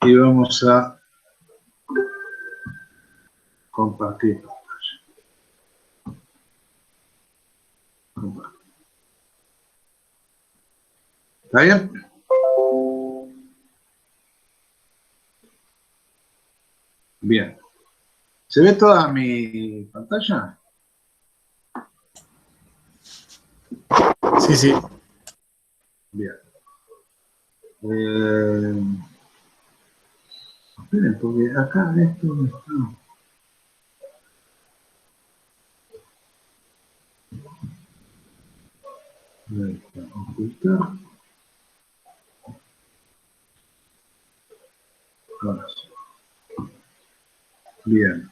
y vamos a compartir. ¿Está bien? Bien. ¿Se ve toda mi pantalla? Sí, sí. Bien. Esperen, porque acá esto no está. Ahí está, ocultar. Ahora sí. Bien.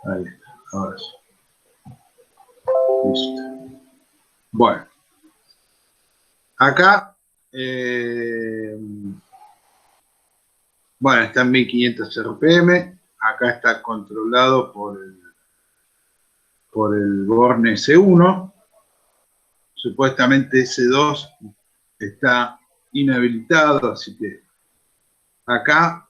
Ahí está, ahora sí. Listo. Bueno. Acá, bueno, está en 1500 RPM. Acá está controlado por el Borne S1. Supuestamente S2 está inhabilitado, así que acá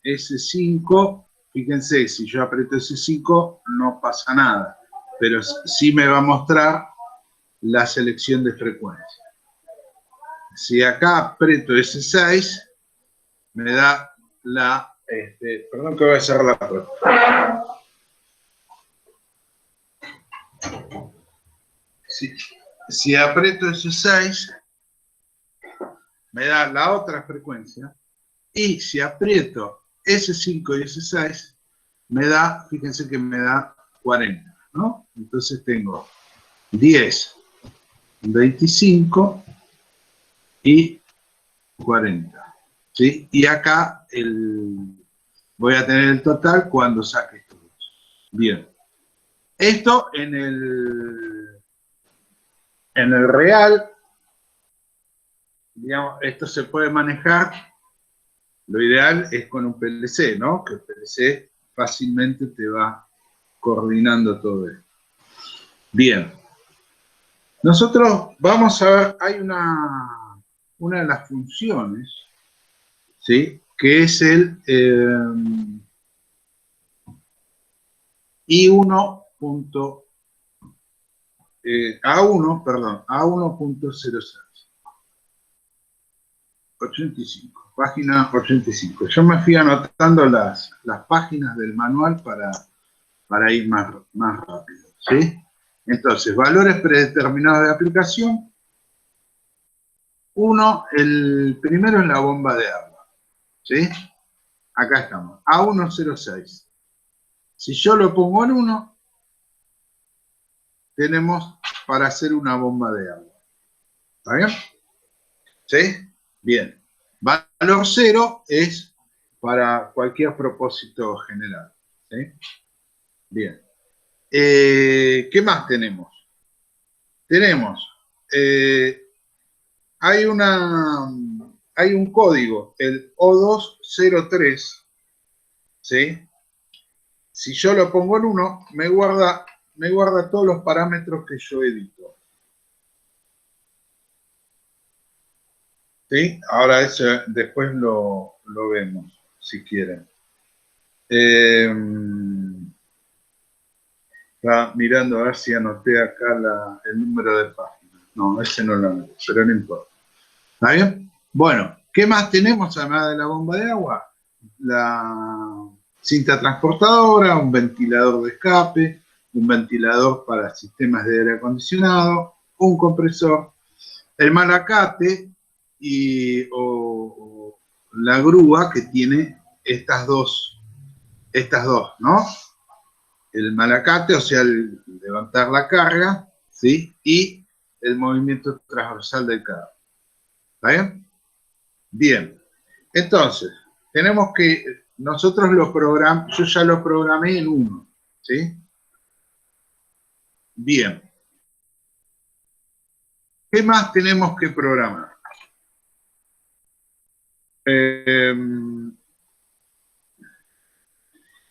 S5, fíjense, si yo aprieto S5 no pasa nada, pero sí me va a mostrar la selección de frecuencia. Si acá aprieto S6, me da la... perdón que voy a cerrar la puerta. Si aprieto S6, me da la otra frecuencia, y si aprieto S5 y S6, me da, fíjense que me da 40, ¿no? Entonces tengo 10, 25 y 40, ¿sí? Y acá voy a tener el total cuando saque estos dos. Bien. Esto en el real, digamos, esto se puede manejar. Lo ideal es con un PLC, ¿no? Que el PLC fácilmente te va coordinando todo esto. Bien. Nosotros vamos a ver, hay una de las funciones, ¿sí? Que es el A1.06. 85, página 85. Yo me fui anotando las páginas del manual para ir más rápido, ¿sí? Entonces, valores predeterminados de aplicación. El primero es la bomba de agua, ¿sí? Acá estamos, A106. Si yo lo pongo en 1, tenemos para hacer una bomba de agua. ¿Está bien? ¿Sí? Bien. Valor 0 es para cualquier propósito general. ¿Sí? Bien. ¿Qué más tenemos? Tenemos, hay un código, el O203, ¿sí? Si yo lo pongo en 1, me guarda todos los parámetros que yo edito. ¿Sí? Ahora eso después lo vemos, si quieren. Está mirando a ver si anoté acá el número de página. No, ese no lo anoté, pero no importa. ¿Está bien? Bueno, ¿qué más tenemos además de la bomba de agua? La cinta transportadora, un ventilador de escape, un ventilador para sistemas de aire acondicionado, un compresor, el malacate o la grúa que tiene estas dos, ¿no? El malacate, o sea, el levantar la carga, ¿sí? Y el movimiento transversal del carro. ¿Está bien? Bien. Entonces, tenemos que, nosotros yo ya lo programé en 1, ¿sí? Bien. ¿Qué más tenemos que programar?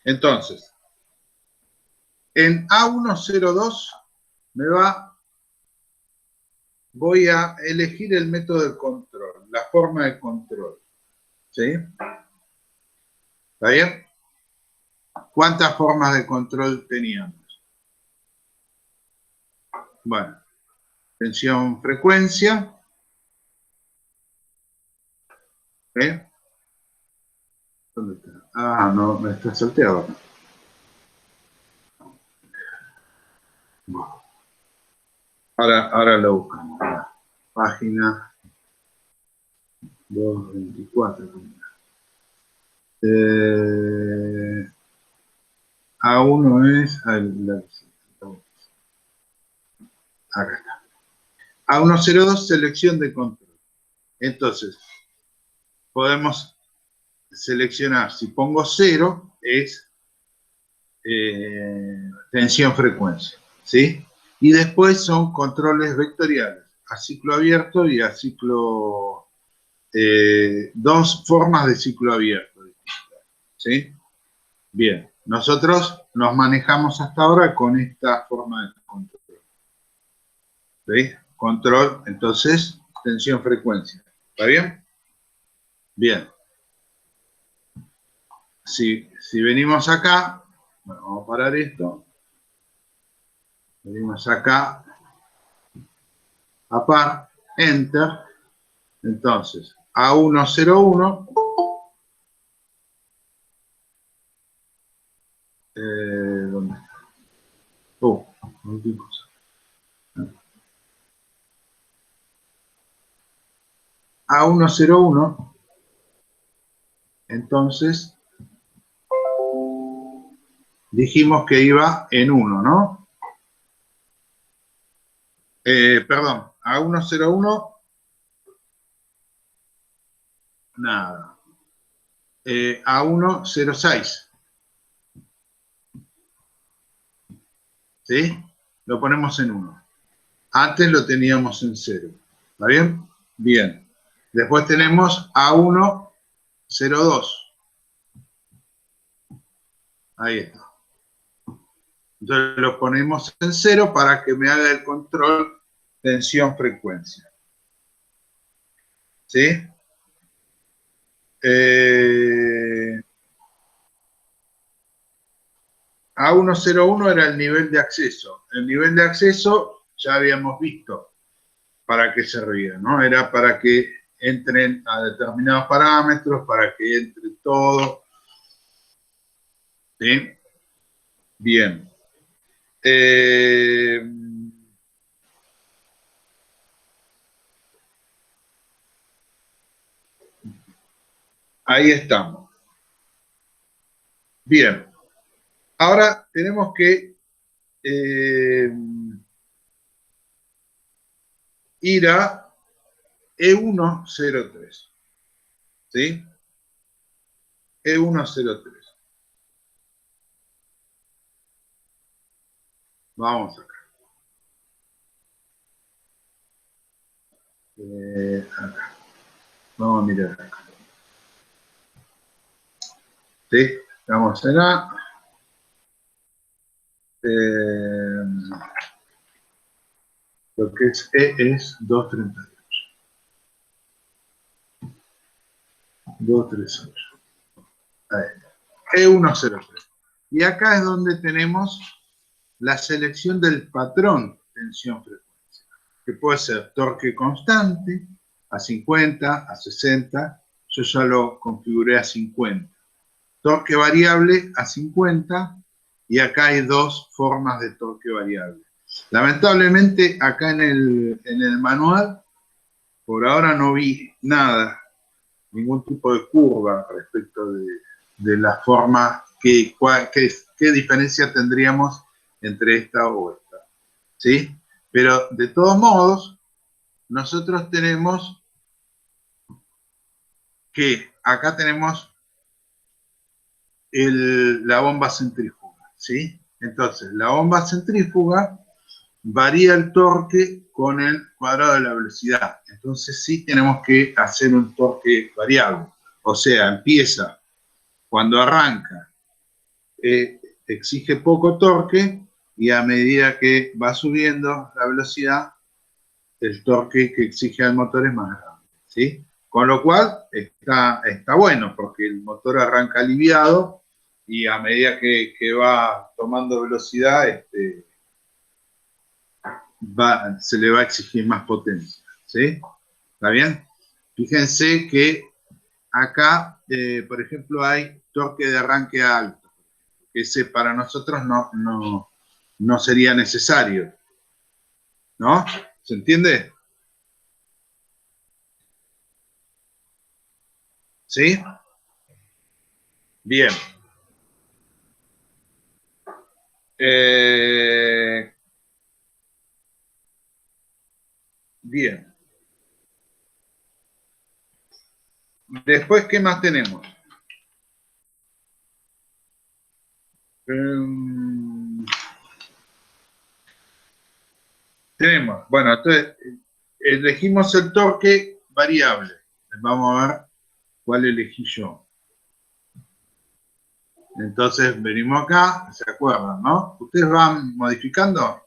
Entonces, en A102 voy a elegir el método de control, la forma de control. ¿Sí? ¿Está bien? ¿Cuántas formas de control teníamos? Bueno, tensión, frecuencia. ¿Eh? ¿Dónde está? Ah, no, me está salteado. Bueno, ahora lo buscamos. Página 224. A1 es... Acá está. A102, selección de control. Entonces, podemos seleccionar, si pongo 0, es tensión-frecuencia, ¿sí? Y después son controles vectoriales, a ciclo abierto y a ciclo... dos formas de ciclo abierto, ¿sí? Bien, nosotros nos manejamos hasta ahora con esta forma de control. ¿Sí? Control, entonces, tensión-frecuencia. ¿Está bien? Bien. Si venimos acá, bueno, vamos a parar esto. Venimos acá, a par, enter. Entonces, A101. ¿Dónde está? Última cosa. A101. Entonces, dijimos que iba en 1, ¿no? Perdón, A101, nada. A106. ¿Sí? Lo ponemos en 1. Antes lo teníamos en 0. ¿Está bien? Bien. Después tenemos A102. Ahí está. Entonces lo ponemos en 0 para que me haga el control tensión-frecuencia. ¿Sí? A101 era el nivel de acceso. El nivel de acceso ya habíamos visto para qué servía, ¿no? Era para que entren a determinados parámetros, para que entre todo. ¿Sí? Bien. Ahí estamos. Bien. Ahora tenemos que ir a E103. ¿Sí? E103. Vamos acá. Acá. Vamos a mirar acá. ¿Sí? Estamos en A. Lo que es E es 238. 238. Ahí está. E103. Y acá es donde tenemos la selección del patrón tensión-frecuencia, que puede ser torque constante, a 50, a 60, yo ya lo configuré a 50. Torque variable a 50, y acá hay dos formas de torque variable. Lamentablemente, acá en el manual, por ahora no vi nada, ningún tipo de curva respecto de la forma, qué diferencia tendríamos entre esta o esta. ¿Sí? Pero de todos modos, nosotros tenemos que acá tenemos la bomba centrífuga. ¿Sí? Entonces, la bomba centrífuga varía el torque con el cuadrado de la velocidad. Entonces sí tenemos que hacer un torque variable. O sea, empieza cuando arranca exige poco torque y a medida que va subiendo la velocidad, el torque que exige al motor es más grande, ¿sí? Con lo cual está bueno porque el motor arranca aliviado y a medida que va tomando velocidad, se le va a exigir más potencia, ¿sí? ¿Está bien? Fíjense que acá, por ejemplo, hay torque de arranque alto. Ese para nosotros no sería necesario, ¿no? ¿Se entiende? ¿Sí? Bien. Bien. Después, ¿qué más tenemos? Tenemos, bueno, entonces elegimos el torque variable. Vamos a ver cuál elegí yo. Entonces venimos acá, ¿se acuerdan, no? Ustedes van modificando.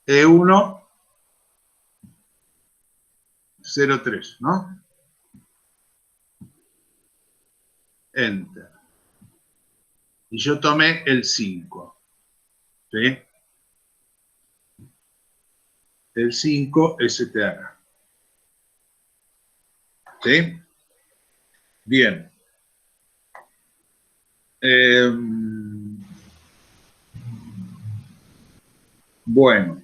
E1 03, ¿no? Enter. Y yo tomé el 5. ¿Sí? El 5 STR. ¿Sí? Bien. Bueno.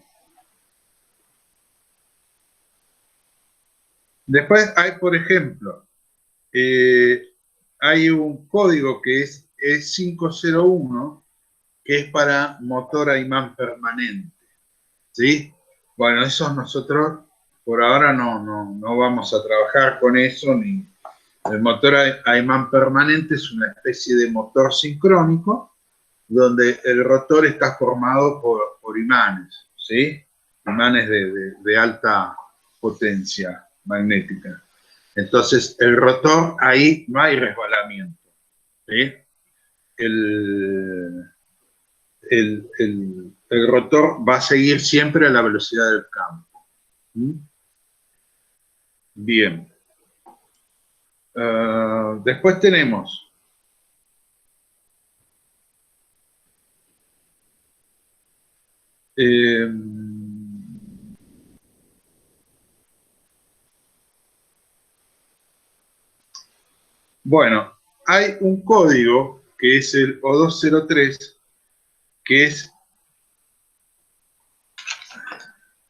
Después hay, por ejemplo, hay un código que es E501, que es para motor a imán permanente. ¿Sí? Bueno, eso nosotros por ahora no vamos a trabajar con eso, ni el motor a imán permanente es una especie de motor sincrónico donde el rotor está formado por imanes, ¿sí? Imanes de alta potencia magnética. Entonces, el rotor, ahí no hay resbalamiento, ¿sí? El rotor va a seguir siempre a la velocidad del campo. ¿Mm? Bien. Después tenemos bueno, hay un código que es el O203, que es,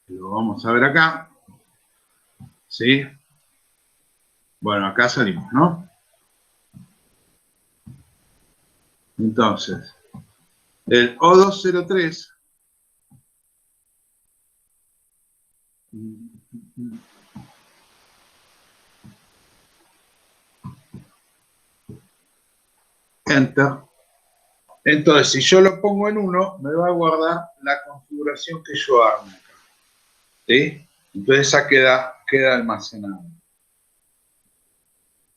lo vamos a ver acá, ¿sí? Bueno, acá salimos, ¿no? Entonces, el O203 Enter. Entonces, si yo lo pongo en 1, me va a guardar la configuración que yo arme acá, ¿sí? Entonces esa queda almacenada.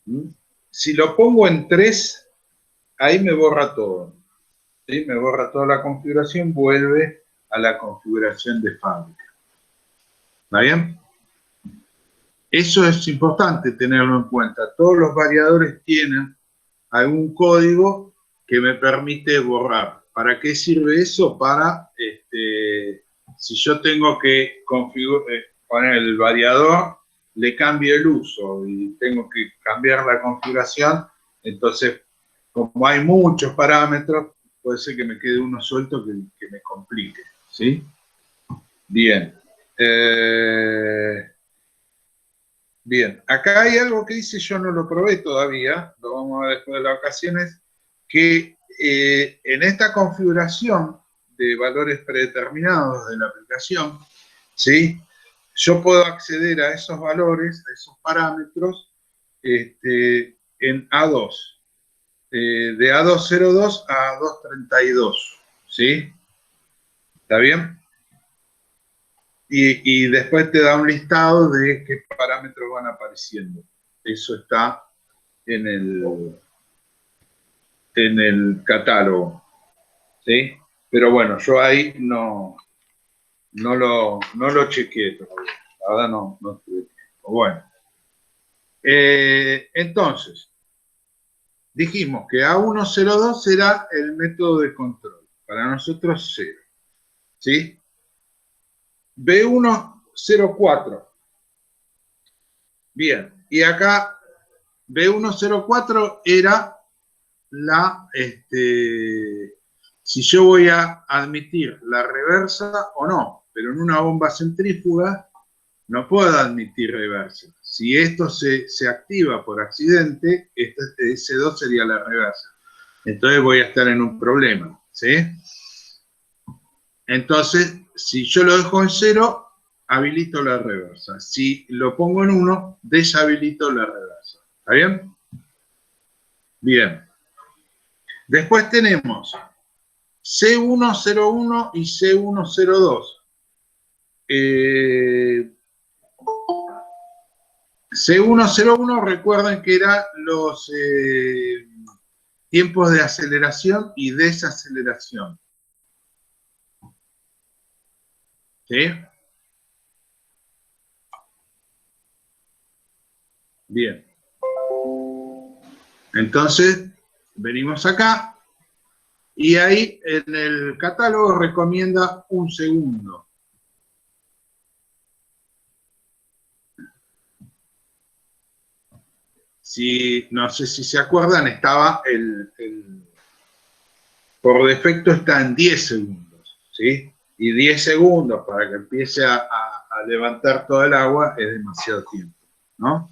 ¿Mm? Si lo pongo en 3, ahí me borra todo, ¿sí? Me borra toda la configuración, vuelve a la configuración de fábrica. ¿Está bien? Eso es importante tenerlo en cuenta. Todos los variadores tienen algún código que me permite borrar. ¿Para qué sirve eso? Para, si yo tengo que poner el variador, le cambio el uso y tengo que cambiar la configuración, entonces, como hay muchos parámetros, puede ser que me quede uno suelto que me complique, ¿sí? Bien. Bien, acá hay algo que dice, yo no lo probé todavía, lo vamos a ver después de las vacaciones, que en esta configuración de valores predeterminados de la aplicación, ¿sí? Yo puedo acceder a esos valores, a esos parámetros, en A2, de A202 a A232, ¿sí? ¿Está bien? Y después te da un listado de qué parámetros van apareciendo. Eso está en el en el catálogo, ¿sí? Pero bueno, yo ahí no lo chequeé todavía. La verdad no tuve tiempo. Bueno, entonces, dijimos que A102 era el método de control. Para nosotros 0. ¿Sí? B104. Bien. Y acá B104 era si yo voy a admitir la reversa o no. Pero en una bomba centrífuga no puedo admitir reversa. Si esto se activa por accidente, ese 2 sería la reversa. Entonces voy a estar en un problema, ¿sí? Entonces, si yo lo dejo en 0, habilito la reversa. Si lo pongo en 1, deshabilito la reversa. ¿Está bien? Bien. Después tenemos C101 y C102. C101, recuerden que eran los tiempos de aceleración y desaceleración. ¿Sí? Bien. Entonces, venimos acá y ahí en el catálogo recomienda 1 segundo. No sé si se acuerdan, estaba por defecto está en 10 segundos, ¿sí? Y 10 segundos para que empiece a levantar todo el agua es demasiado tiempo, ¿no?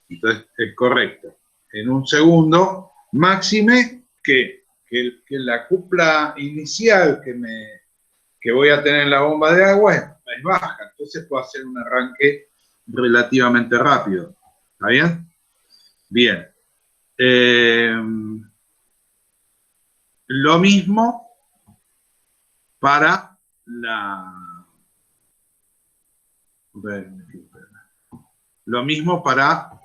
Entonces es correcto. En 1 segundo, máxime que la cupla inicial que voy a tener en la bomba de agua es baja, entonces puedo hacer un arranque relativamente rápido. ¿Está bien? Bien. Lo mismo para lo mismo para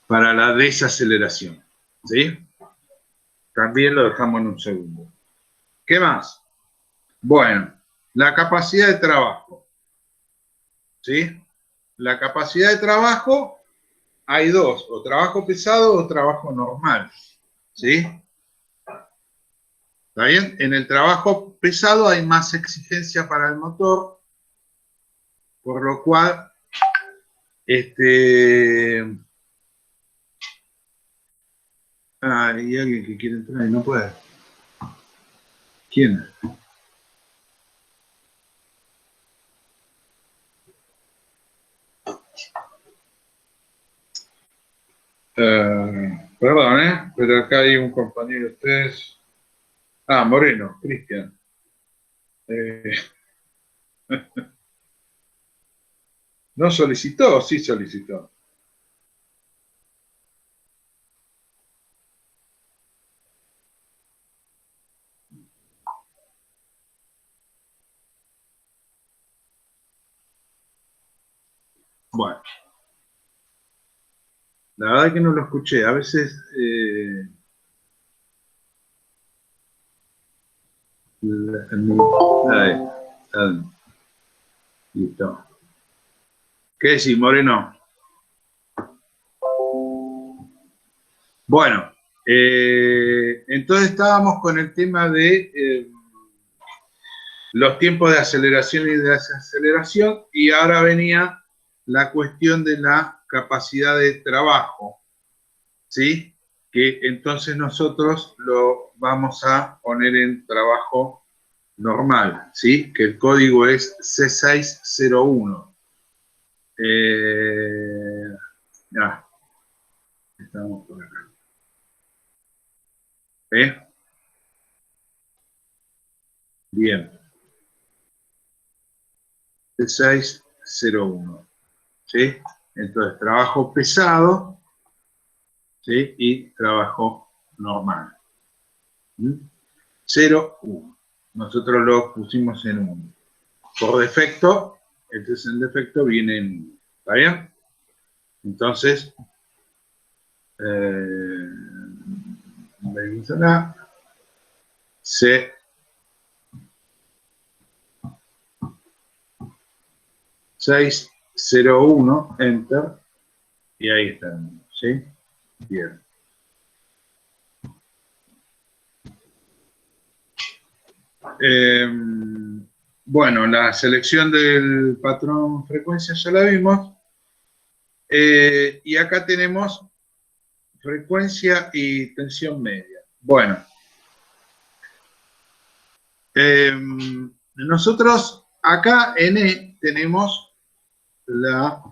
la desaceleración, ¿sí? También lo dejamos en 1 segundo. ¿Qué más? Bueno, la capacidad de trabajo, ¿sí? La capacidad de trabajo hay dos, o trabajo pesado o trabajo normal, ¿sí? ¿Está bien? En el trabajo pesado hay más exigencia para el motor, por lo cual, hay alguien que quiere entrar y no puede. ¿Quién? Perdón, pero acá hay un compañero de ustedes. Ah, Moreno, Cristian. ¿No solicitó? Sí solicitó. Bueno. La verdad es que no lo escuché. A veces... listo. ¿Qué decís, Moreno? Bueno, entonces estábamos con el tema de los tiempos de aceleración y desaceleración, y ahora venía la cuestión de la capacidad de trabajo, ¿sí? Que entonces nosotros lo vamos a poner en trabajo normal, ¿sí? Que el código es C601. Ya, estamos por acá. Bien. C601. ¿Sí? Entonces, trabajo pesado, ¿sí? Y trabajo normal. 0, 1. Nosotros lo pusimos en 1. Por defecto, entonces en defecto viene en 1. ¿Está bien? Entonces, venimos acá, C601, enter, y ahí están, ¿sí? Bien. Bueno, la selección del patrón frecuencia ya la vimos. Y acá tenemos frecuencia y tensión media. Bueno, nosotros acá en E tenemos la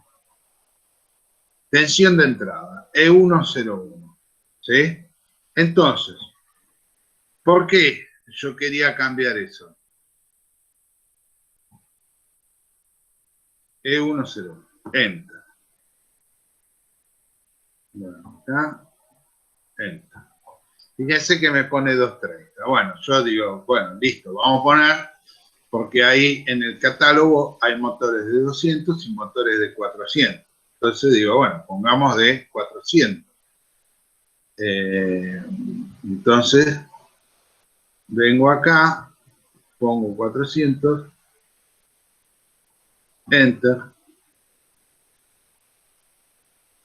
tensión de entrada, E101, ¿sí? Entonces, ¿por qué yo quería cambiar eso? E101, enter. Bueno, acá, enter. Fíjense que me pone 230. Bueno, yo digo, bueno, listo, vamos a poner, porque ahí en el catálogo hay motores de 200 y motores de 400. Entonces digo, bueno, pongamos de 400. Entonces, vengo acá, pongo 400, enter,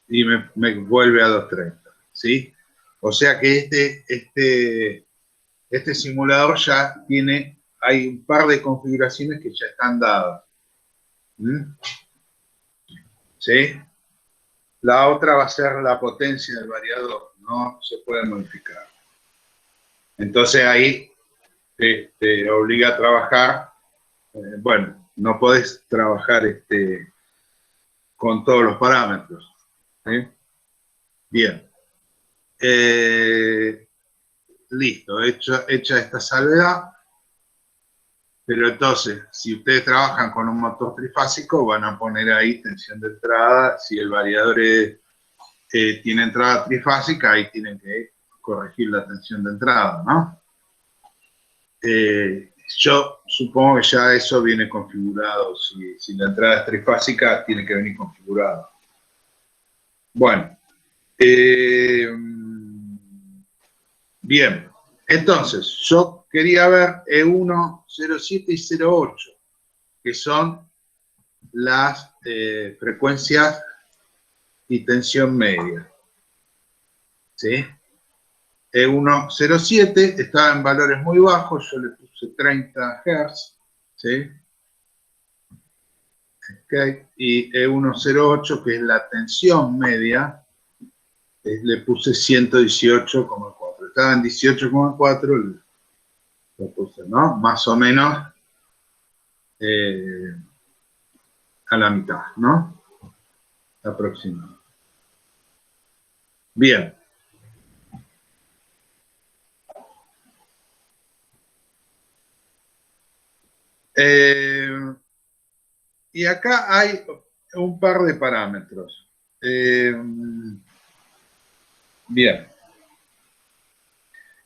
y me vuelve a 230, ¿sí? O sea que este simulador ya tiene, hay un par de configuraciones que ya están dadas. ¿Sí? La otra va a ser la potencia del variador, no se puede modificar. Entonces ahí te obliga a trabajar, bueno, no podés trabajar con todos los parámetros. ¿Sí? Bien. Listo, hecha esta salvedad. Pero entonces, si ustedes trabajan con un motor trifásico, van a poner ahí tensión de entrada. Si el variador tiene entrada trifásica, ahí tienen que corregir la tensión de entrada, ¿no? Yo supongo que ya eso viene configurado. Si la entrada es trifásica, tiene que venir configurado. Bueno. Bien. Entonces, yo quería ver E1, 07 y 08, que son las frecuencias y tensión media. ¿Sí? E107 estaba en valores muy bajos, yo le puse 30 Hz, ¿sí? Okay. Y E108, que es la tensión media, le puse 118,4. Estaba en 18,4, lo puse, ¿no? Más o menos a la mitad, ¿no? Aproximado. Bien. Y acá hay un par de parámetros. Bien.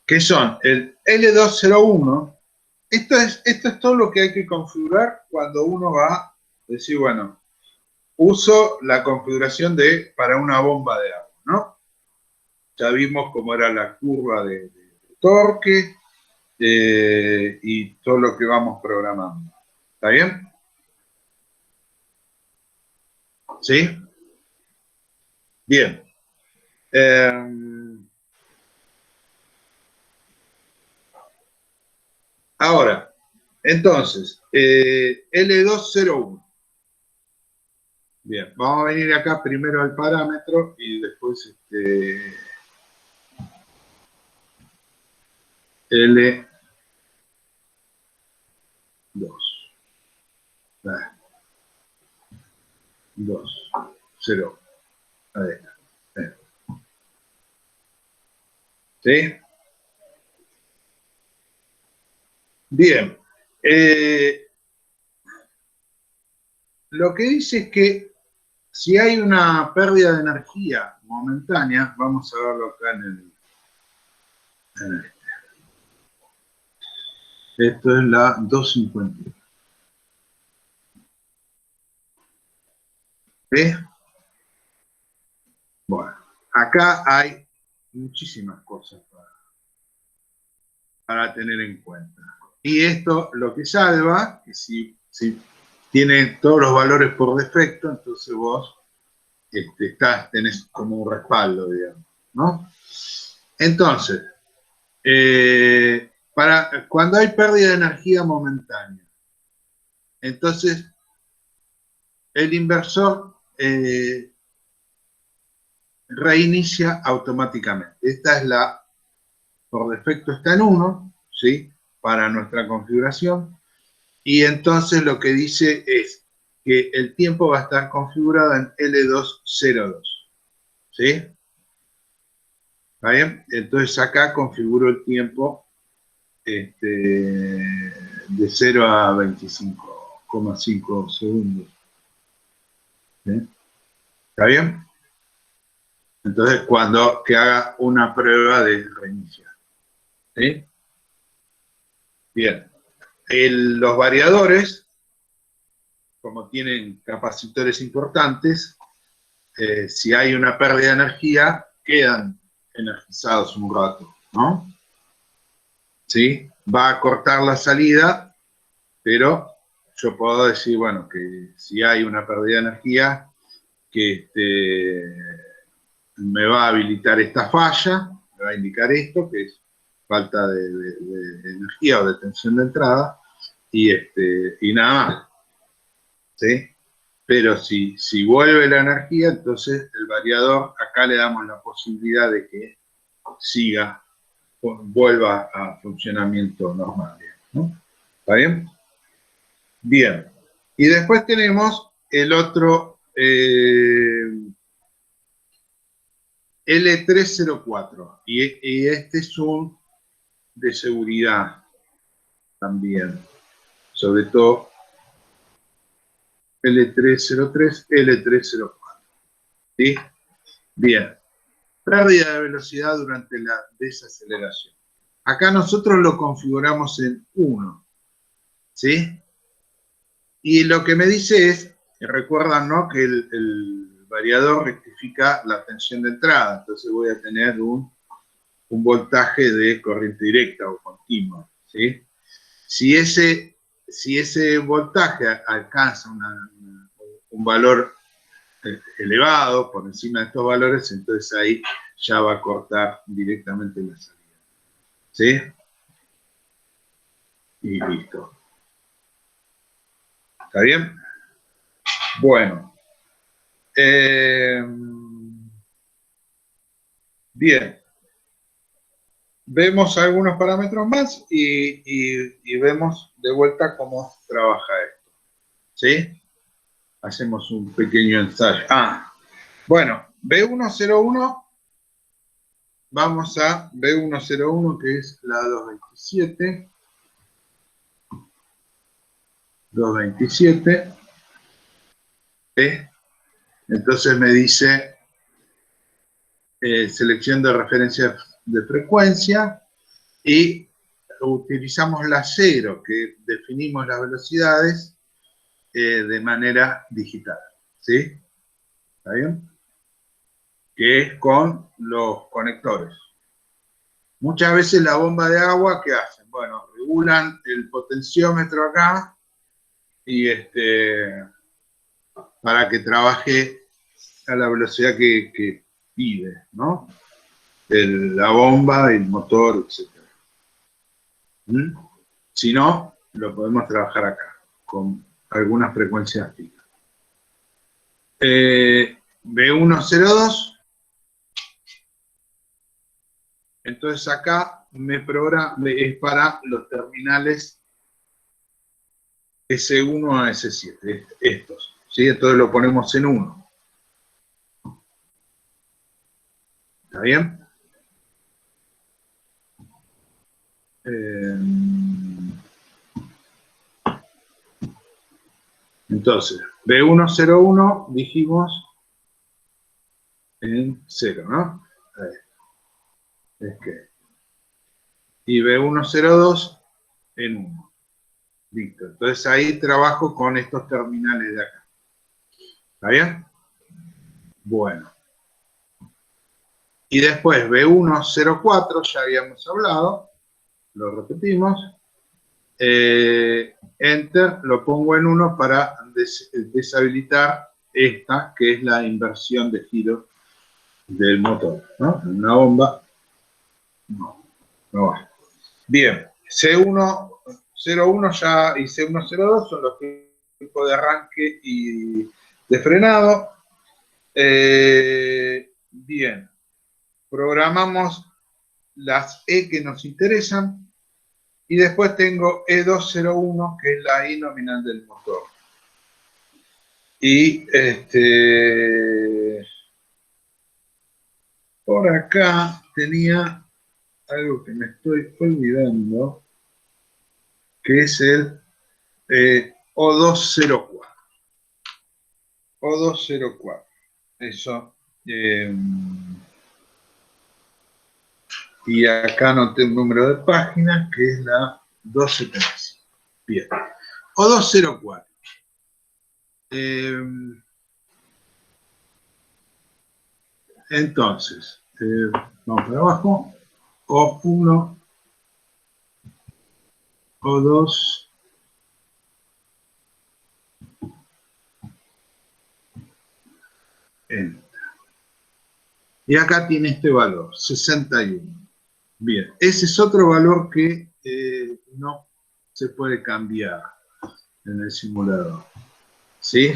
Que son el L201. Esto es todo lo que hay que configurar cuando uno va a decir, bueno, uso la configuración para una bomba de agua, ¿no? Ya vimos cómo era la curva de torque y todo lo que vamos programando. ¿Está bien? ¿Sí? Bien. Ahora, entonces, L201. Bien, vamos a venir acá primero al parámetro y después L2. 2, 0. Ahí está. ¿Sí? Bien. Lo que dice es que si hay una pérdida de energía momentánea, vamos a verlo acá en esto es la 250. ¿Ves? Bueno, acá hay muchísimas cosas para tener en cuenta. Y esto lo que salva, que si tiene todos los valores por defecto, entonces vos tenés como un respaldo, digamos, ¿no? Entonces, cuando hay pérdida de energía momentánea, entonces el inversor reinicia automáticamente. Esta es por defecto está en 1, ¿sí? Para nuestra configuración. Y entonces lo que dice es que el tiempo va a estar configurado en L202, ¿sí? ¿Está bien? Entonces acá configuro el tiempo de 0 a 25,5 segundos. ¿Sí? ¿Está bien? Entonces, que haga una prueba de reinicio. ¿Sí? Bien. Los variadores, como tienen capacitores importantes, si hay una pérdida de energía, quedan energizados un rato, ¿no? ¿Sí? Va a cortar la salida, pero yo puedo decir, bueno, que si hay una pérdida de energía, que me va a habilitar esta falla, me va a indicar esto, que es falta de energía o de tensión de entrada, y nada más, ¿sí? Pero si vuelve la energía, entonces el variador, acá le damos la posibilidad de que siga, vuelva a funcionamiento normal, ¿no? ¿Está bien? Bien. Y después tenemos el otro L304, y este es un de seguridad también, sobre todo L303, L304, ¿sí? Bien, pérdida de velocidad durante la desaceleración. Acá nosotros lo configuramos en 1, ¿sí? Y lo que me dice es, recuerdan, ¿no?, que el variador rectifica la tensión de entrada, entonces voy a tener un voltaje de corriente directa o continua, ¿sí? Si ese voltaje alcanza un valor elevado, por encima de estos valores, entonces ahí ya va a cortar directamente la salida, ¿sí? Y listo. ¿Está bien? Bueno. Bien. Vemos algunos parámetros más y vemos de vuelta cómo trabaja esto, ¿sí? Hacemos un pequeño ensayo. Bueno, B101, vamos a B101, que es la 227. 227. Entonces me dice selección de referencia de frecuencia y utilizamos la 0, que definimos las velocidades de manera digital, ¿sí? ¿Está bien? Que es con los conectores. Muchas veces la bomba de agua, ¿qué hacen? Bueno, regulan el potenciómetro acá y para que trabaje a la velocidad que pide, ¿no? La bomba, el motor, etc. Si no, lo podemos trabajar acá, con algunas frecuencias fijas. B102. Entonces acá es para los terminales S1 a S7, estos, ¿sí? Entonces lo ponemos en 1. ¿Está bien? Entonces, B101 dijimos en 0, ¿no? Y B102 en 1. Listo. Entonces ahí trabajo con estos terminales de acá. ¿Está bien? Bueno. Y después B104, ya habíamos hablado, lo repetimos. Enter, lo pongo en 1 para deshabilitar esta, que es la inversión de giro del motor, ¿no? Una bomba, no va. Bien, C101 ya y C102 son los tipos de arranque y de frenado. Bien, programamos las E que nos interesan y después tengo E201, que es la I nominal del motor. Y por acá tenía algo que me estoy olvidando, que es el O204. O204. Eso. Y acá anoté un número de página, que es la 275. Bien. O204. Entonces, vamos para abajo. O1, O2, Enter. Y acá tiene este valor, 61. Bien, ese es otro valor que no se puede cambiar en el simulador. ¿Sí?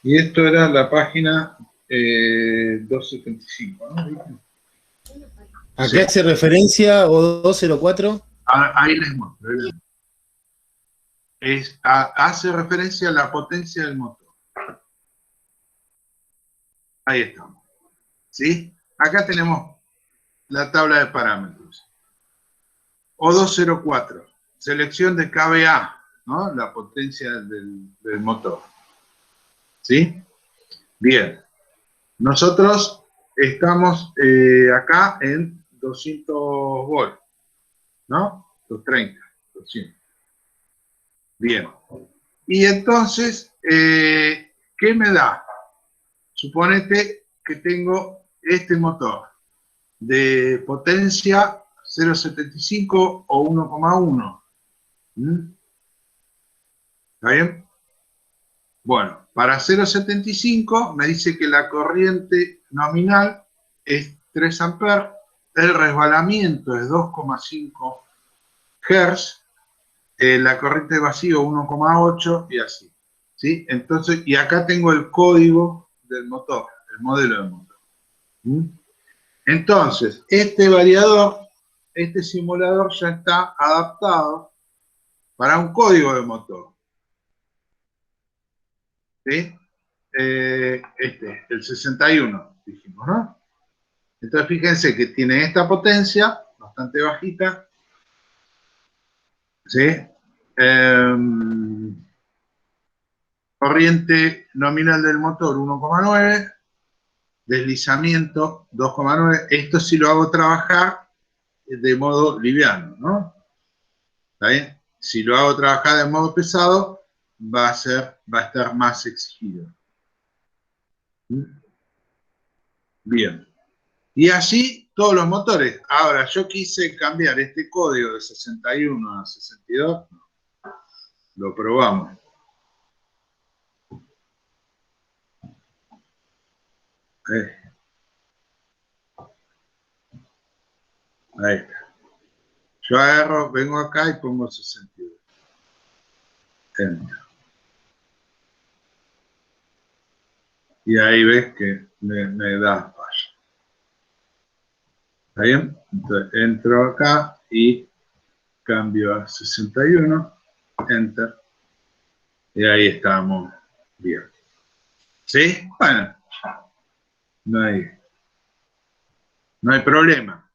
Y esto era la página 275, ¿no? ¿A qué hace referencia O204? Ahí les muestro. Hace referencia a la potencia del motor. Ahí estamos. ¿Sí? Acá tenemos la tabla de parámetros. O204, selección de kVA, ¿no? La potencia del motor. ¿Sí? Bien. Nosotros estamos acá en 200 volts, ¿no? 230, 200. Bien. Y entonces, ¿qué me da? Suponete que tengo este motor de potencia 0,75 o 1,1. ¿Está bien? Bueno, para 0,75 me dice que la corriente nominal es 3 amperes, el resbalamiento es 2,5 Hz, la corriente de vacío 1,8 y así. ¿Sí? Entonces, y acá tengo el código del motor, el modelo del motor. Entonces, este variador, este simulador ya está adaptado para un código de motor. ¿Sí? El 61, dijimos, ¿no? Entonces, fíjense que tiene esta potencia, bastante bajita, ¿sí? Corriente nominal del motor 1,9, deslizamiento 2,9. Esto sí lo hago trabajar de modo liviano, ¿no? ¿Está bien? Si lo hago trabajar de modo pesado, va a estar más exigido. Bien. Y así todos los motores. Ahora, yo quise cambiar este código de 61 a 62. Lo probamos. Ahí está. Yo agarro, vengo acá y pongo 62. Enter. Y ahí ves que me da falla. ¿Está bien? Entonces entro acá y cambio a 61. Enter. Y ahí estamos bien. ¿Sí? Bueno, no hay problema.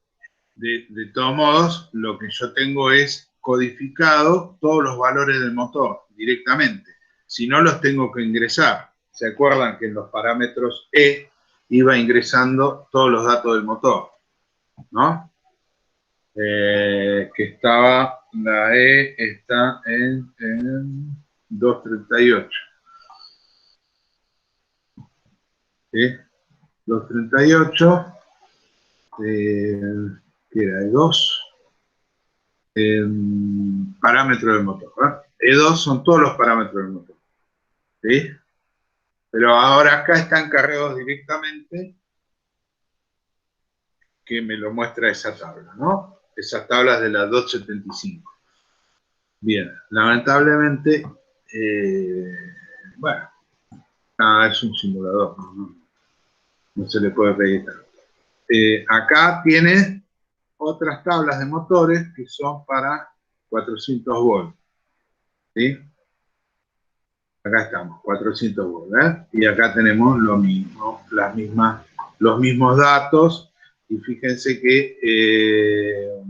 De todos modos, lo que yo tengo es codificado todos los valores del motor directamente. Si no, los tengo que ingresar. ¿Se acuerdan que en los parámetros E iba ingresando todos los datos del motor? ¿No? Que estaba, la E está en 238. ¿Sí? 238. que era E2, parámetros del motor, ¿verdad? E2 son todos los parámetros del motor, ¿sí? Pero ahora acá están cargados directamente, que me lo muestra esa tabla, ¿no? Esas tablas de la 275. Bien, lamentablemente, bueno, es un simulador, no se le puede pedir tanto. Acá tiene otras tablas de motores que son para 400 volts, ¿sí? Acá estamos, 400 volts, ¿eh? Y acá tenemos lo mismo, los mismos datos, y fíjense que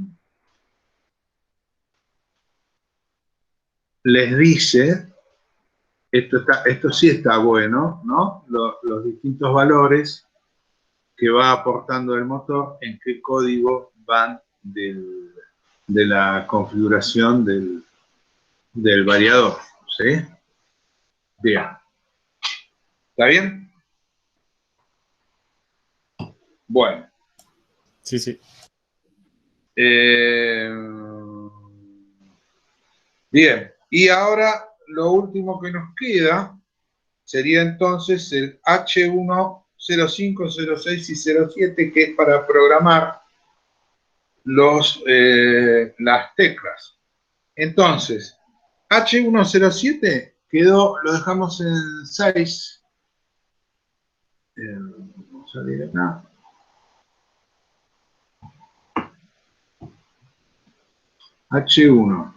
les dice, esto sí está bueno, ¿no? Los distintos valores que va aportando el motor, en qué código van de la configuración del variador, ¿sí? Bien. ¿Está bien? Bueno. Sí, sí. Bien. Y ahora lo último que nos queda sería entonces el H1, 05, 06 y 07, que es para programar las teclas. Entonces, H107 quedó, lo dejamos en 6. Vamos a salir acá. H1.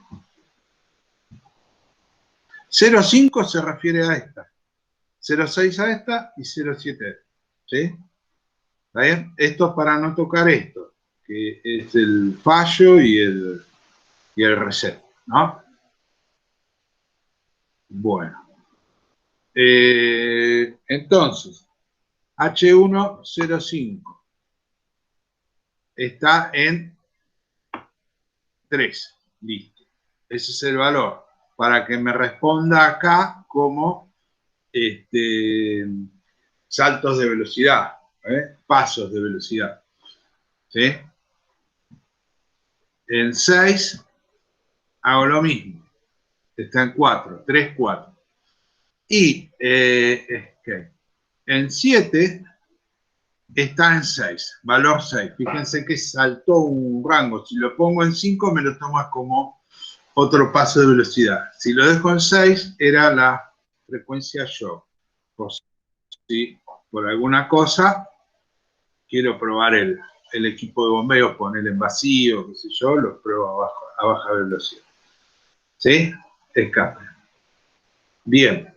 05 se refiere a esta. 06 a esta y 07 a esta. ¿Sí? ¿Está bien? Esto es para no tocar esto, que es el fallo y el reset, ¿no? Bueno. Entonces, H105 está en 3. Listo. Ese es el valor. Para que me responda acá como saltos de velocidad, pasos de velocidad. ¿Sí? En 6 hago lo mismo. Está en 4, 3, 4. Y en 7 está en 6, valor 6. Fíjense que saltó un rango. Si lo pongo en 5 me lo toma como otro paso de velocidad. Si lo dejo en 6 era la frecuencia shock. Por si por alguna cosa quiero probar el equipo de bombeos, poner en vacío, qué sé yo, lo pruebo a baja velocidad. ¿Sí? Escape. Bien.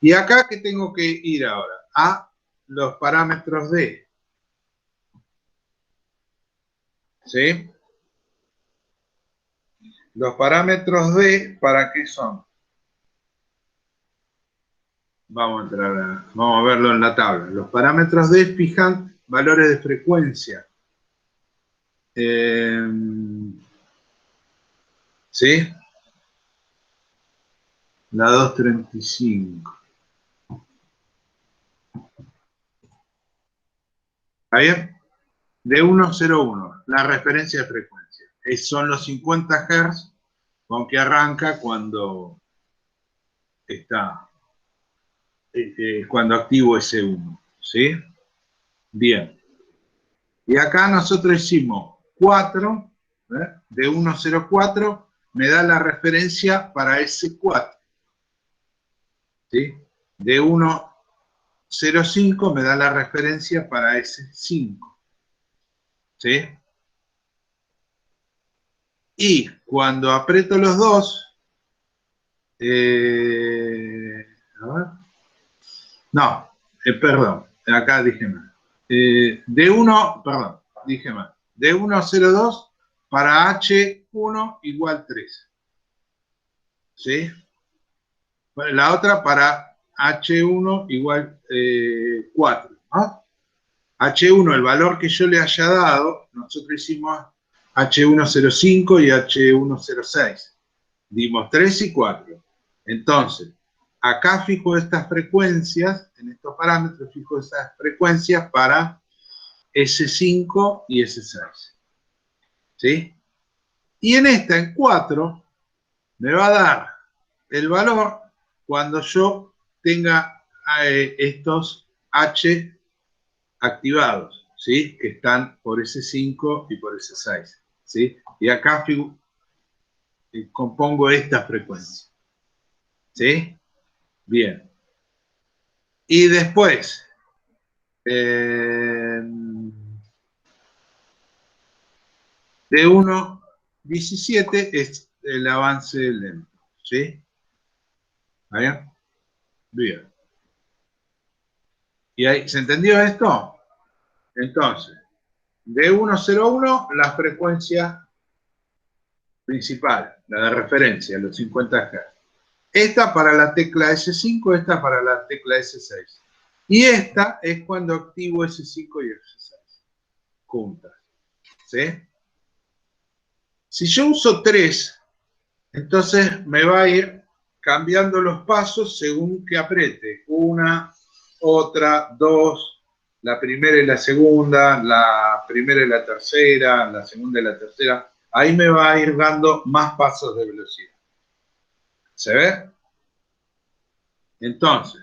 ¿Y acá qué tengo que ir ahora? A los parámetros D. ¿Sí? Los parámetros D, ¿para qué son? Vamos a verlo en la tabla. Los parámetros D fijan valores de frecuencia. ¿Sí? La 235. ¿Está bien? De 101, la referencia de frecuencia. Son los 50 Hz con que arranca cuando cuando activo ese 1. ¿Sí? Bien. Y acá nosotros hicimos 4, de 104, me da la referencia para ese 4. ¿Sí? De 105 me da la referencia para ese 5. ¿Sí? Y cuando aprieto los dos, a ver, no, perdón, acá dije mal. Perdón, dije mal. De 102 para H1 igual 3. ¿Sí? Bueno, la otra para H1 igual 4. ¿No? H1, el valor que yo le haya dado, nosotros hicimos H105 y H106. Dimos 3 y 4. Entonces, acá fijo estas frecuencias, en estos parámetros fijo esas frecuencias para S5 y S6. ¿Sí? Y en esta, en 4, me va a dar el valor cuando yo tenga estos H activados, ¿sí? Que están por S5 y por S6, ¿sí? Y acá compongo esta frecuencia, ¿sí? Bien. Y después, de 1.17 es el avance lento, ¿sí? ¿Bien? Bien. ¿Y ahí, se entendió esto? Entonces, de 1.01 la frecuencia principal, la de referencia, los 50 Hz. Esta para la tecla S5, esta para la tecla S6. Y esta es cuando activo S5 y S6 juntas, ¿sí? Si yo uso 3, entonces me va a ir cambiando los pasos según que apriete. Una, otra, dos, la primera y la segunda, la primera y la tercera, la segunda y la tercera. Ahí me va a ir dando más pasos de velocidad. ¿Se ve? Entonces,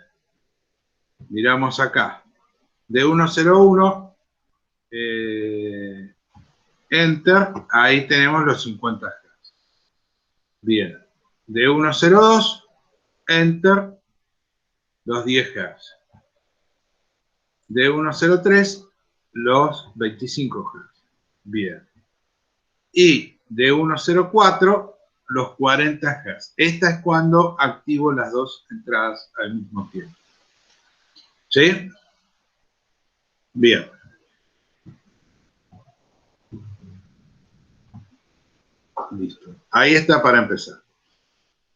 miramos acá. De 1.01, Enter, ahí tenemos los 50 Hz. Bien. De 1.02, Enter, los 10 Hz. De 1.03, los 25 Hz. Bien. Y de 1.04, los 40 Hz. Esta es cuando activo las dos entradas al mismo tiempo. ¿Sí? Bien. Listo. Ahí está para empezar.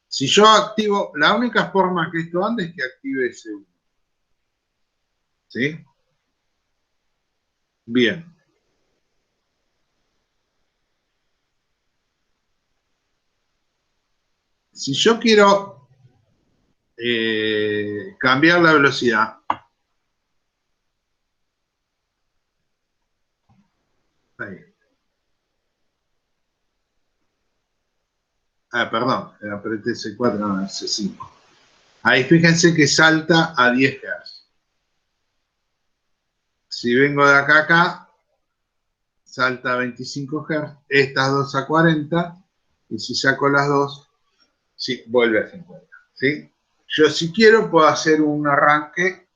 Si yo activo, la única forma que esto ande es que active ese 1. ¿Sí? Bien. Si yo quiero cambiar la velocidad, ahí. Ah, perdón, apreté C4, no, C5. Ahí fíjense que salta a 10 Hz. Si vengo de acá a acá, salta a 25 Hz, estas dos a 40, y si saco las dos, sí, vuelve a 50. ¿Sí? Yo si quiero puedo hacer un arranque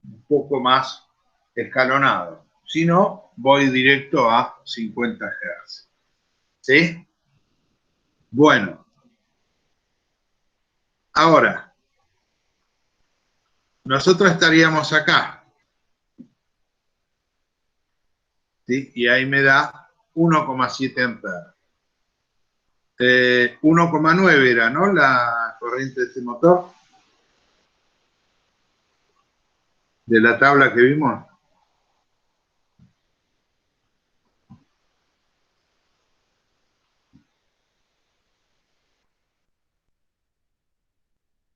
un poco más escalonado. Si no, voy directo a 50 Hz. ¿Sí? Bueno, ahora, nosotros estaríamos acá. ¿Sí? Y ahí me da 1,7 amperes. 1,9 era, ¿no? La corriente de este motor. De la tabla que vimos.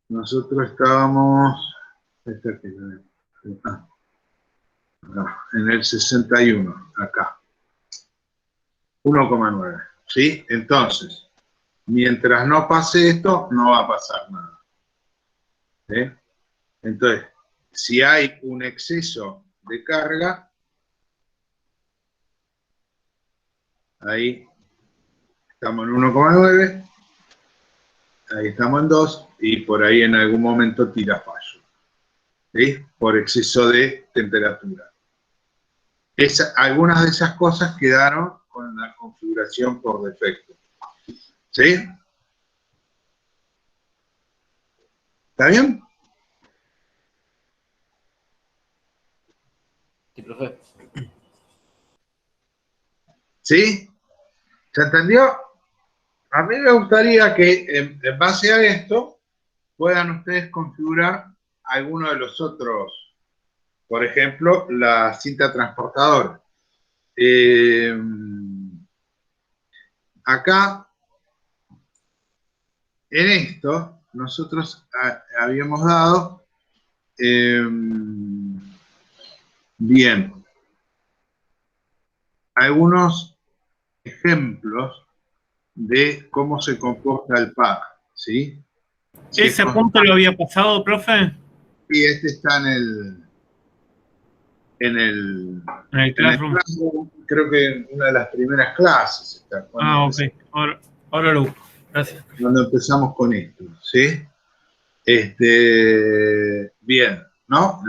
Nosotros estábamos en el 61, acá. 1,9. ¿Sí? Entonces, mientras no pase esto, no va a pasar nada. ¿Sí? Entonces, si hay un exceso de carga, ahí estamos en 1,9, ahí estamos en 2, y por ahí en algún momento tira fallo. ¿Sí? Por exceso de temperatura. Algunas de esas cosas quedaron con la configuración por defecto. ¿Sí? ¿Está bien? Sí, profe. ¿Sí? ¿Se entendió? A mí me gustaría que en base a esto puedan ustedes configurar alguno de los otros, por ejemplo, la cinta transportadora. Acá, en esto, nosotros habíamos dado, bien, algunos ejemplos de cómo se comporta el par, ¿sí? Si ¿Ese punto lo había pasado, profe? Sí, este está en el Classroom. Creo que en una de las primeras clases está. Ok. Ahora lo busco. Gracias. Cuando empezamos con esto, ¿sí? Bien, ¿no?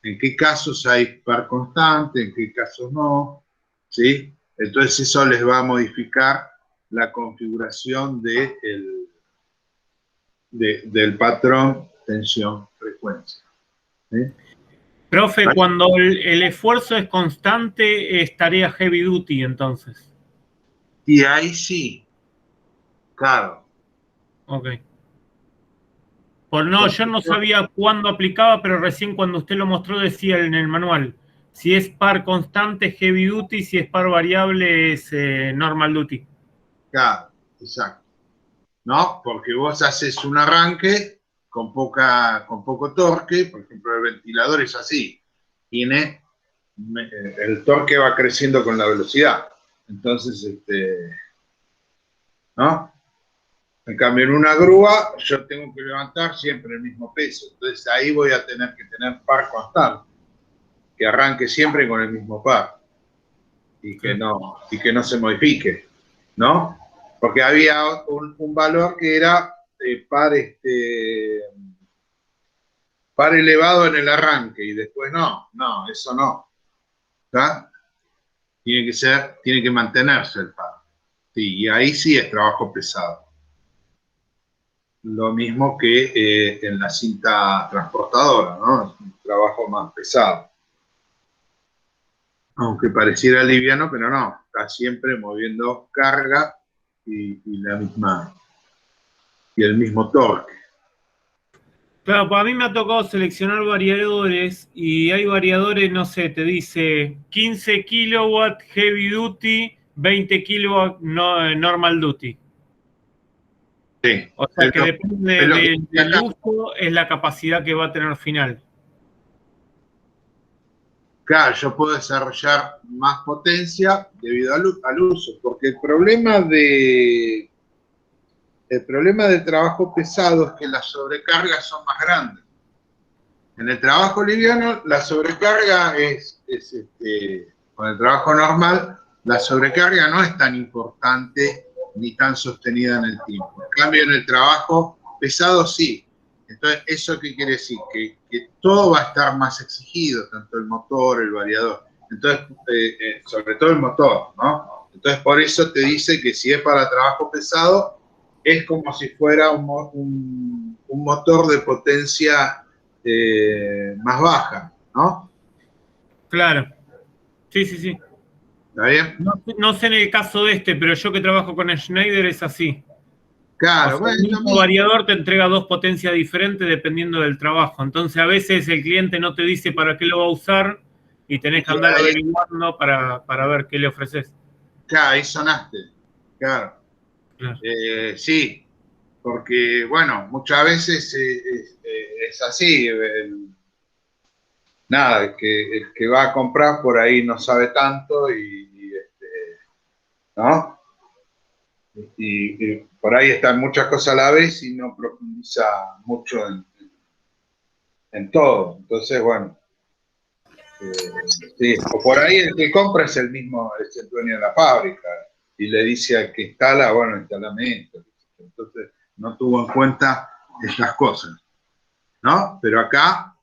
En qué casos hay par constante, en qué casos no, ¿sí? Entonces eso les va a modificar la configuración del patrón tensión-frecuencia. ¿Sí? Profe, ¿Vale? cuando el esfuerzo es constante, estaría heavy duty entonces. Y ahí sí, claro. Ok. Pues no, yo no sabía cuándo aplicaba, pero recién cuando usted lo mostró decía en el manual. Si es par constante, heavy duty, si es par variable, es normal duty. Claro, exacto. ¿No? Porque vos haces un arranque con poco torque, por ejemplo, el ventilador es así, el torque va creciendo con la velocidad. Entonces, ¿no? En cambio, en una grúa yo tengo que levantar siempre el mismo peso. Entonces ahí voy a tener que tener par constante, que arranque siempre con el mismo par y que no se modifique, ¿no? Porque había un valor que era par elevado en el arranque y después no, eso no. ¿Está? Tiene que mantenerse el par. Sí, y ahí sí es trabajo pesado. Lo mismo que en la cinta transportadora, ¿no? Es un trabajo más pesado. Aunque pareciera liviano, pero no, está siempre moviendo carga y el mismo torque. Claro, pues a mí me ha tocado seleccionar variadores y hay variadores, no sé, te dice 15 kilowatt heavy duty, 20 kilowatt normal duty. Sí. O sea que depende lo que del uso, es la capacidad que va a tener final. Claro, yo puedo desarrollar más potencia debido al uso, porque el problema del trabajo pesado es que las sobrecargas son más grandes. En el trabajo liviano, la sobrecarga con el trabajo normal, la sobrecarga no es tan importante ni tan sostenida en el tiempo. En cambio, en el trabajo pesado sí. Entonces, ¿eso qué quiere decir? Que todo va a estar más exigido, tanto el motor, el variador. Entonces, sobre todo el motor, ¿no? Entonces, por eso te dice que si es para trabajo pesado, es como si fuera un motor de potencia más baja, ¿no? Claro. Sí, sí, sí. ¿Está bien? No sé en el caso de este, pero yo que trabajo con Schneider es así. Claro, O sea, bueno, el mismo variador te entrega dos potencias diferentes dependiendo del trabajo. Entonces, a veces el cliente no te dice para qué lo va a usar y tenés que andar averiguando para ver qué le ofreces. Claro, ahí sonaste. Claro. Claro. Sí, porque, bueno, muchas veces es así. Nada, el que va a comprar por ahí no sabe tanto ¿no? Y por ahí están muchas cosas a la vez y no profundiza mucho en todo. Entonces, bueno, sí. O por ahí el que compra es es el dueño de la fábrica y le dice al que instala, bueno, instalame esto. Entonces, no tuvo en cuenta estas cosas, ¿no? Pero acá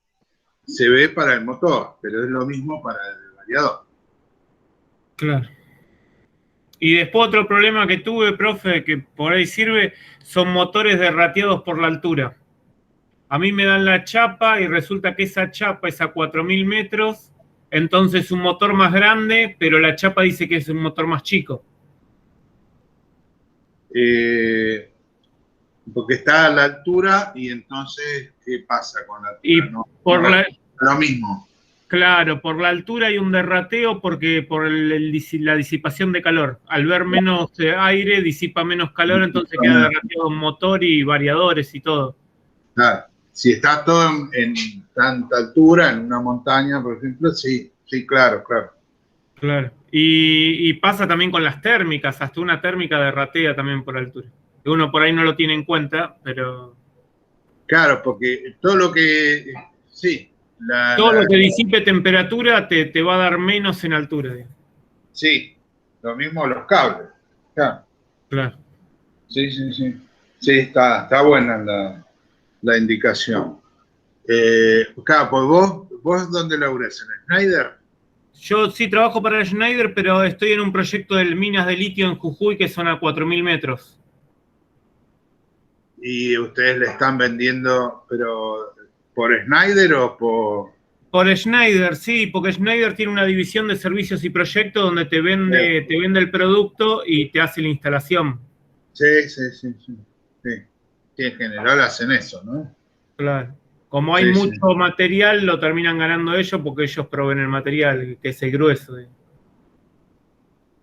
se ve para el motor, pero es lo mismo para el variador. Claro. Y después otro problema que tuve, profe, que por ahí sirve, son motores derrateados por la altura. A mí me dan la chapa y resulta que esa chapa es a 4.000 metros, entonces un motor más grande, pero la chapa dice que es un motor más chico. Porque está a la altura y entonces, ¿qué pasa con la Y altura? No, por la, lo mismo. claro, por la altura hay un derrateo porque por la disipación de calor. Al ver menos aire, disipa menos calor, entonces queda derrateado un motor y variadores y todo. Claro. Si está todo en tanta altura, en una montaña, por ejemplo, sí, sí, claro, claro. Claro. Y pasa también con las térmicas, hasta una térmica derratea también por altura. Uno por ahí no lo tiene en cuenta, pero Claro, porque todo lo que... Sí, todo lo que disipe temperatura te va a dar menos en altura, digamos. sí, lo mismo los cables. Claro. Claro. Sí, sí, sí. Sí, está buena la indicación. Claro, pues vos ¿dónde laburás? ¿En Schneider? Yo sí trabajo para Schneider, pero estoy en un proyecto de minas de litio en Jujuy que son a 4.000 metros. Y ustedes le están vendiendo, pero ¿por Schneider o por...? Por Schneider, sí, porque Schneider tiene una división de servicios y proyectos donde te vende el producto y te hace la instalación. Sí, sí, sí, sí. Sí, sí, en general hacen eso, ¿no? Claro. Como hay Sí, mucho sí. material, lo terminan ganando ellos porque ellos proveen el material, que es el grueso.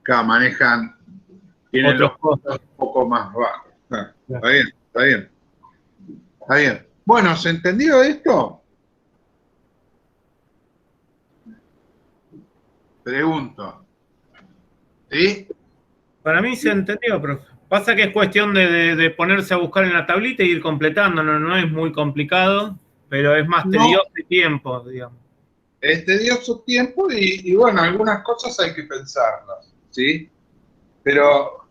Acá manejan, tienen Otros los costos costos. un poco más bajos. Ah, Claro. está bien, está bien. Está bien. Bueno, ¿se entendió esto? Pregunto. ¿Sí? Para mí se entendió, profe. Pasa que es cuestión de ponerse a buscar en la tablita y ir completando, no es muy complicado, pero es más No, tedioso y tiempo, digamos. dio su tiempo y bueno, algunas cosas hay que pensarlas, ¿sí? Pero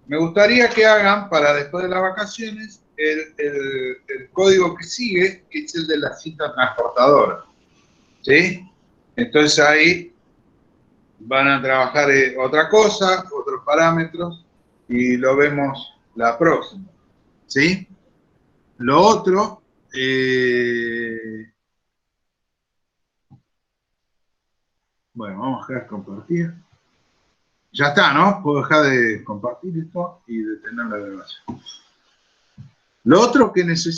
me gustaría que hagan para después de las vacaciones el código que sigue, que es el de la cinta transportadora, ¿sí? Entonces ahí van a trabajar otra cosa, otros parámetros, y lo vemos la próxima, ¿sí? Lo otro, bueno, vamos a dejar de compartir. Ya está, ¿no? Puedo dejar de compartir esto y detener la grabación. Lo otro que necesito